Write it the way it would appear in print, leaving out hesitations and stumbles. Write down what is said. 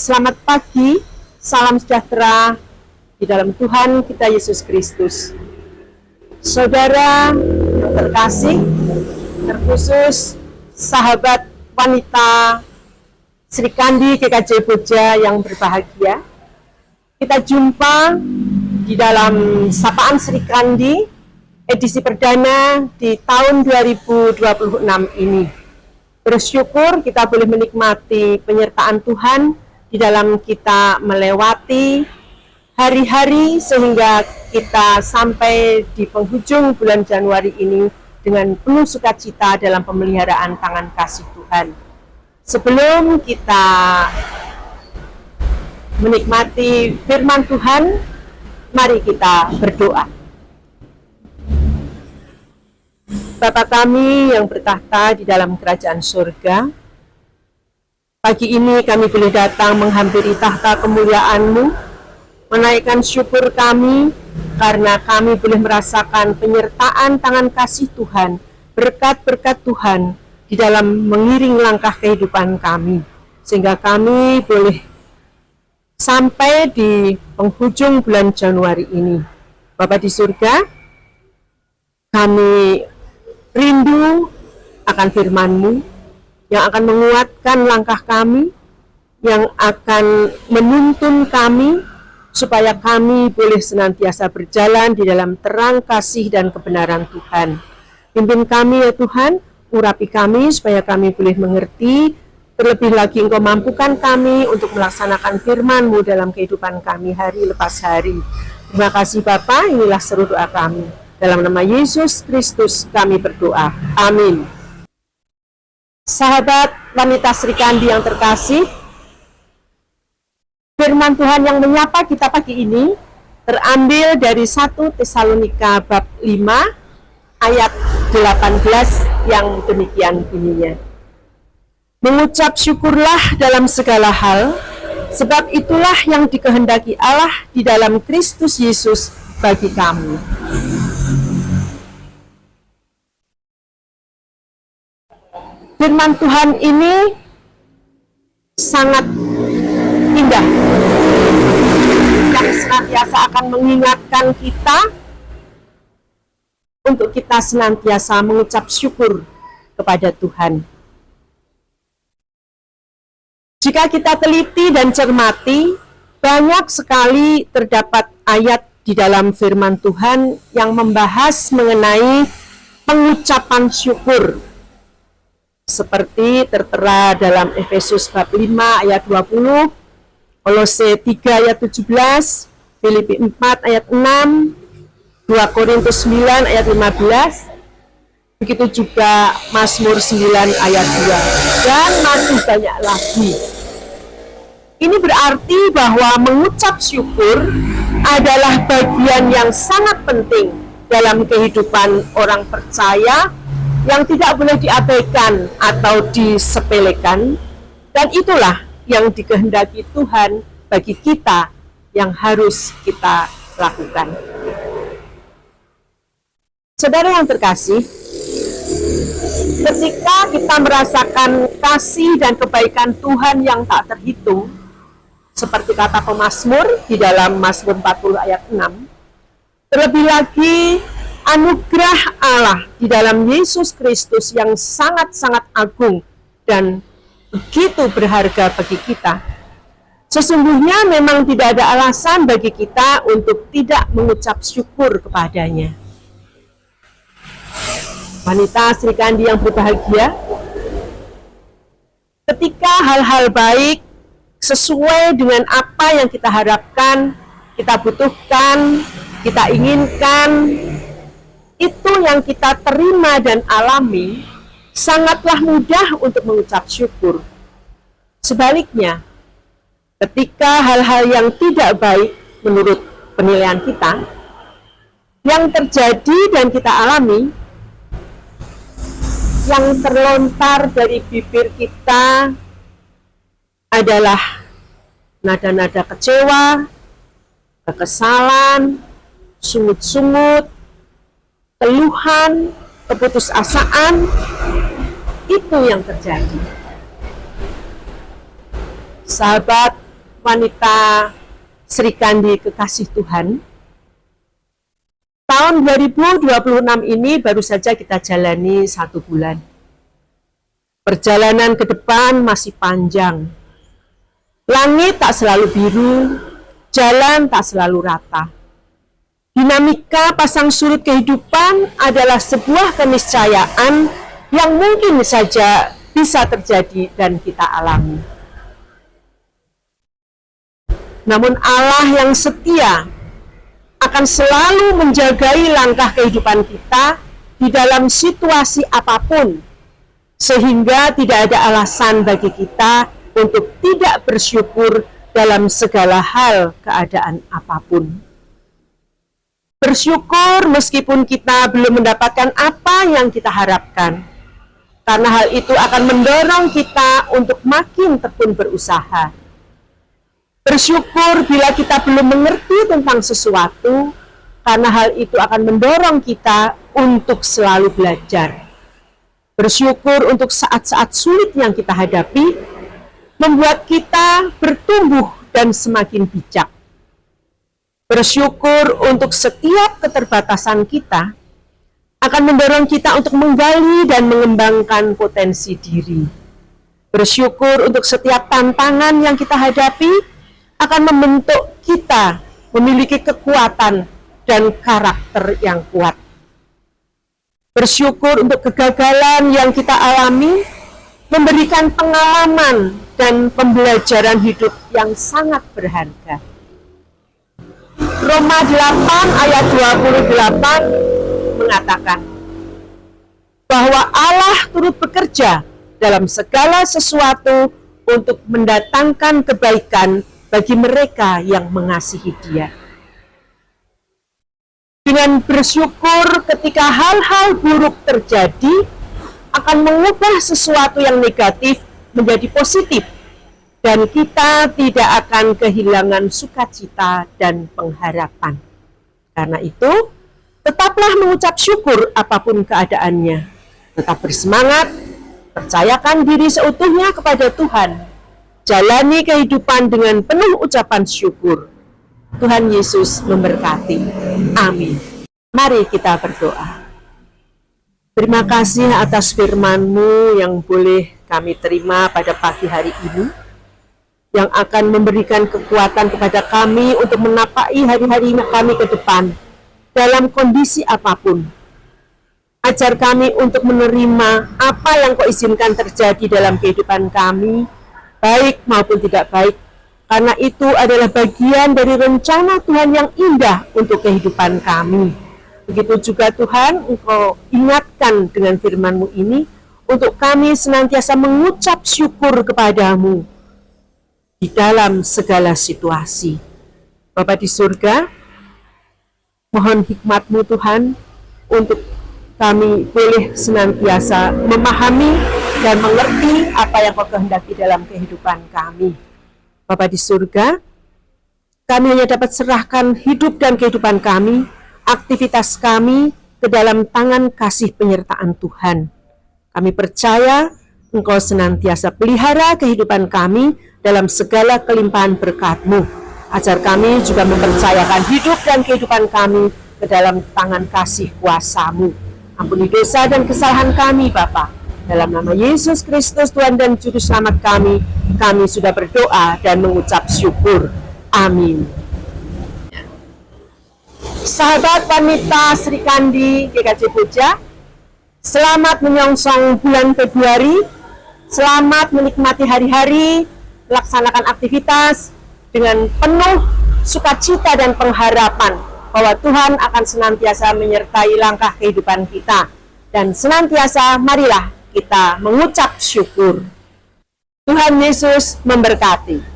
Selamat pagi, salam sejahtera di dalam Tuhan kita Yesus Kristus. Saudara yang terkasih, terkhusus sahabat wanita Sri Kandi GKJ Boja yang berbahagia, kita jumpa di dalam Sapaan Sri Kandi edisi perdana di tahun 2026 ini. Bersyukur kita boleh menikmati penyertaan Tuhan di dalam kita melewati hari-hari sehingga kita sampai di penghujung bulan Januari ini dengan penuh sukacita dalam pemeliharaan tangan kasih Tuhan. Sebelum kita menikmati firman Tuhan, mari kita berdoa. Bapa kami yang bertahta di dalam kerajaan surga, pagi ini kami boleh datang menghampiri tahta kemuliaan-Mu, menaikkan syukur kami karena kami boleh merasakan penyertaan tangan kasih Tuhan, berkat-berkat Tuhan di dalam mengiring langkah kehidupan kami, sehingga kami boleh sampai di penghujung bulan Januari ini. Bapa di surga, kami rindu akan firman-Mu yang akan menguatkan langkah kami, yang akan menuntun kami supaya kami boleh senantiasa berjalan di dalam terang kasih dan kebenaran Tuhan. Pimpin kami ya Tuhan, urapi kami supaya kami boleh mengerti, terlebih lagi Engkau mampukan kami untuk melaksanakan firman-Mu dalam kehidupan kami hari lepas hari. Terima kasih Bapa, inilah seru doa kami. Dalam nama Yesus Kristus kami berdoa. Amin. Sahabat wanita Sri Kandi yang terkasih, firman Tuhan yang menyapa kita pagi ini terambil dari 1 Tesalonika bab 5 ayat 18 yang demikian bunyinya. Mengucap syukurlah dalam segala hal, sebab itulah yang dikehendaki Allah di dalam Kristus Yesus bagi kamu. Firman Tuhan ini sangat indah, yang senantiasa akan mengingatkan kita untuk kita senantiasa mengucap syukur kepada Tuhan. Jika kita teliti dan cermati, banyak sekali terdapat ayat di dalam firman Tuhan yang membahas mengenai pengucapan syukur. Seperti tertera dalam Efesus bab 5 ayat 20, Kolose 3 ayat 17, Filipi 4 ayat 6, 2 Korintus 9 ayat 15, begitu juga Mazmur 9 ayat 2, dan masih banyak lagi. Ini berarti bahwa mengucap syukur adalah bagian yang sangat penting dalam kehidupan orang percaya, yang tidak boleh diabaikan atau disepelekan, dan itulah yang dikehendaki Tuhan bagi kita yang harus kita lakukan. Saudara yang terkasih, ketika kita merasakan kasih dan kebaikan Tuhan yang tak terhitung, seperti kata pemazmur di dalam Mazmur 40 ayat 6, terlebih lagi anugerah Allah di dalam Yesus Kristus yang sangat-sangat agung dan begitu berharga bagi kita, sesungguhnya memang tidak ada alasan bagi kita untuk tidak mengucap syukur kepadanya. Wanita Sri Kandi yang berbahagia, ketika hal-hal baik sesuai dengan apa yang kita harapkan, kita butuhkan, kita inginkan, itu yang kita terima dan alami, sangatlah mudah untuk mengucap syukur. Sebaliknya, ketika hal-hal yang tidak baik menurut penilaian kita yang terjadi dan kita alami, yang terlontar dari bibir kita adalah nada-nada kecewa, kekesalan, sungut-sungut, keluhan, keputusasaan, itu yang terjadi. Sahabat wanita Sri Kandi kekasih Tuhan, tahun 2026 ini baru saja kita jalani 1 bulan. Perjalanan ke depan masih panjang. Langit tak selalu biru, jalan tak selalu rata. Dinamika pasang surut kehidupan adalah sebuah keniscayaan yang mungkin saja bisa terjadi dan kita alami. Namun Allah yang setia akan selalu menjagai langkah kehidupan kita di dalam situasi apapun, sehingga tidak ada alasan bagi kita untuk tidak bersyukur dalam segala hal keadaan apapun. Bersyukur meskipun kita belum mendapatkan apa yang kita harapkan, karena hal itu akan mendorong kita untuk makin tekun berusaha. Bersyukur bila kita belum mengerti tentang sesuatu, karena hal itu akan mendorong kita untuk selalu belajar. Bersyukur untuk saat-saat sulit yang kita hadapi, membuat kita bertumbuh dan semakin bijak. Bersyukur untuk setiap keterbatasan kita, akan mendorong kita untuk menggali dan mengembangkan potensi diri. Bersyukur untuk setiap tantangan yang kita hadapi, akan membentuk kita memiliki kekuatan dan karakter yang kuat. Bersyukur untuk kegagalan yang kita alami, memberikan pengalaman dan pembelajaran hidup yang sangat berharga. Roma 8 ayat 28 mengatakan bahwa Allah turut bekerja dalam segala sesuatu untuk mendatangkan kebaikan bagi mereka yang mengasihi Dia. Dengan bersyukur ketika hal-hal buruk terjadi, akan mengubah sesuatu yang negatif menjadi positif, dan kita tidak akan kehilangan sukacita dan pengharapan. Karena itu, tetaplah mengucap syukur apapun keadaannya. Tetap bersemangat, percayakan diri seutuhnya kepada Tuhan. Jalani kehidupan dengan penuh ucapan syukur. Tuhan Yesus memberkati. Amin. Mari kita berdoa. Terima kasih atas firman-Mu yang boleh kami terima pada pagi hari ini, yang akan memberikan kekuatan kepada kami untuk menapaki hari-hari kami ke depan dalam kondisi apapun. Ajar kami untuk menerima apa yang Kau izinkan terjadi dalam kehidupan kami, baik maupun tidak baik, karena itu adalah bagian dari rencana Tuhan yang indah untuk kehidupan kami. Begitu juga Tuhan, Engkau ingatkan dengan firman-Mu ini, untuk kami senantiasa mengucap syukur kepada-Mu di dalam segala situasi. Bapa di surga, mohon hikmat-Mu Tuhan, untuk kami boleh senantiasa memahami dan mengerti apa yang Kau kehendaki dalam kehidupan kami. Bapa di surga, kami hanya dapat serahkan hidup dan kehidupan kami, aktivitas kami ke dalam tangan kasih penyertaan Tuhan. Kami percaya Engkau senantiasa pelihara kehidupan kami dalam segala kelimpahan berkat-Mu. Ajar kami juga mempercayakan hidup dan kehidupan kami ke dalam tangan kasih kuasa-Mu. Ampuni dosa dan kesalahan kami, Bapa. Dalam nama Yesus Kristus, Tuhan dan Juru Selamat kami sudah berdoa dan mengucap syukur. Amin. Sahabat wanita Sri Kandi GKJ Boja, selamat menyongsong bulan Februari, selamat menikmati hari-hari, melaksanakan aktivitas dengan penuh sukacita dan pengharapan bahwa Tuhan akan senantiasa menyertai langkah kehidupan kita. Dan senantiasa marilah kita mengucap syukur. Tuhan Yesus memberkati.